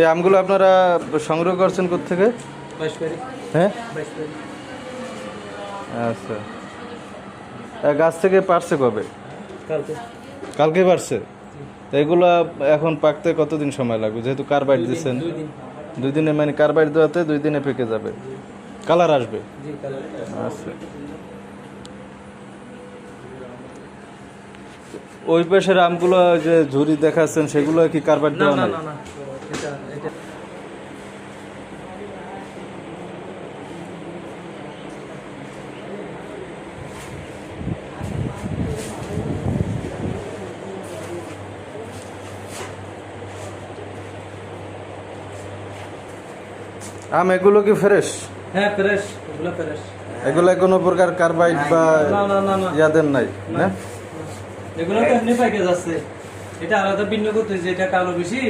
এই আমগুলো আপনারা সংগ্রহ করছেন কোত্থেকে? হ্যাঁ, আচ্ছা। গাছ থেকে পারছে কবে? কালকে পারছে। তো এগুলো এখন পাকতে কতদিন সময় লাগবে, যেহেতু কার্বাইড দিচ্ছেন? 2 দিনে, মানে কার্বাইড দেওয়াতে 2 দিনে পেকে যাবে, কালার আসবে। আচ্ছা, ওই পাশের আমগুলো যে ঝুরি দেখাচ্ছেন সেগুলো কি কার্বাইড দেওয়া নাই? আম এগুলো কি ফ্রেশ? হ্যাঁ ফ্রেশ, এগুলো ফ্রেশ। এগুলো কোনো প্রকার কার্বাইড বা ইয়াদের নাই না? এগুলো তো এমনি পাইকে যাচ্ছে। এটা আলাদা ভিন্ন করতেছে, এটা কালো বেশি,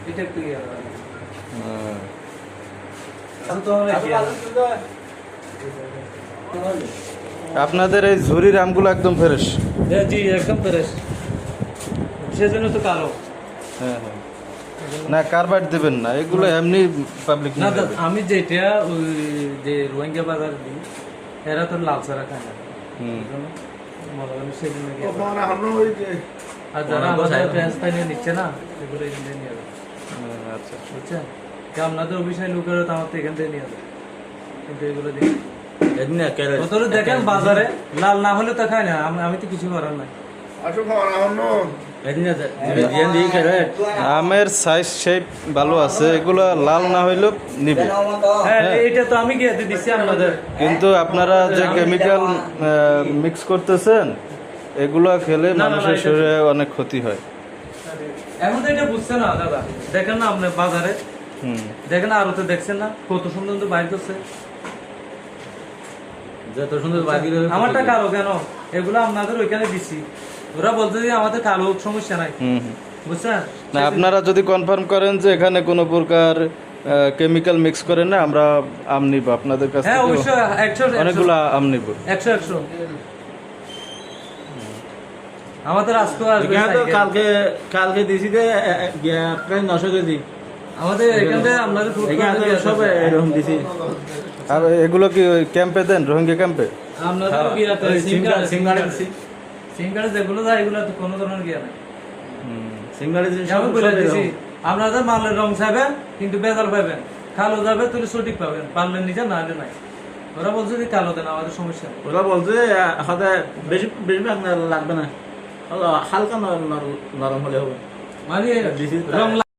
এটা একটু ইয়ে আলাদা। আপনাদের এই ঝুরির আমগুলো একদম ফ্রেশ? জি একদম ফ্রেশ, সেজন্য তো কালো। হ্যাঁ হ্যাঁ, না কার্বাইড দেবেন না, এগুলো এমনি পাবলিক না। আমি যেটা ওই যে রোহিঙ্গা বাজার দিই, এরা তো লাল ছাড়া খায় না। আর যারা আমাদের ট্রান্সফার নিচ্ছে না, এগুলো এখান থেকে নিয়ে যাবে। আচ্ছা, বুঝছেন? আপনাদের অভিষেক লোকেরা তো আমার তো এখান থেকে নিয়ে যাবে, কিন্তু এগুলো দেখি দেখেন বাজারে লাল না হলে তো খায় না। আমি তো কিছু করার নাই। আমের সাইজ শেপ ভালো আছে, এগুলো লাল না হইলেও নিবে। হ্যাঁ এটা তো আমি গিয়ে দিচ্ছি আপনাদের। কিন্তু আপনারা যে কেমিক্যাল মিক্স করতেছেন, এগুলো খেলে মানুষের শরীরে অনেক ক্ষতি হয়। এখন তো এটা বুঝছে না দাদা। দেখেন না আপনি বাজারে, দেখেন আরো তো দেখছেন না কত সুন্দর তো বাইর করছে। যত সুন্দর বাকি আমারটা কালো কেন? এগুলো আপনাদের ওইখানে দিছি, ওরা বলতে যে আমাদের কালো সমস্যা নাই। বুঝছেন না, আপনারা যদি কনফার্ম করেন যে এখানে কোনো প্রকার কেমিক্যাল মিক্স করেন না, আমরা আম নিব আপনাদের কাছ হ্যাঁ থেকে, অবশ্যই 100 অনেকগুলো আম নিব। 100 আমাদের আজকে আসবে। কালকে কালকে দিছি যে প্রায় 900 কেজি আমাদের এখান থেকে আপনাদের সব এরকম দিছি। আর এগুলো কি ওই ক্যাম্পে দেন, রোহিঙ্গা ক্যাম্পে? আপনাদের বিরাতে সিঙ্গাড়ে দিছি। সিঙ্গাড়ে যেগুলো যায় এগুলো তো কোনো ধরনের গিয়া নাই। সিঙ্গাড়ে আমি বলে দিছি আপনাদের মালের রং চাইবেন কিন্তু বেজাল পাবেন, কালো যাবে তুলে সঠিক পাবেন, পারলে নিজে না হলে নাই। ওরা বলছে যে কালো দেন, আমাদের সমস্যা। ওরা বলছে বেশি বেশি লাগবে না, হালকা নরম হলে হবে, মানে রং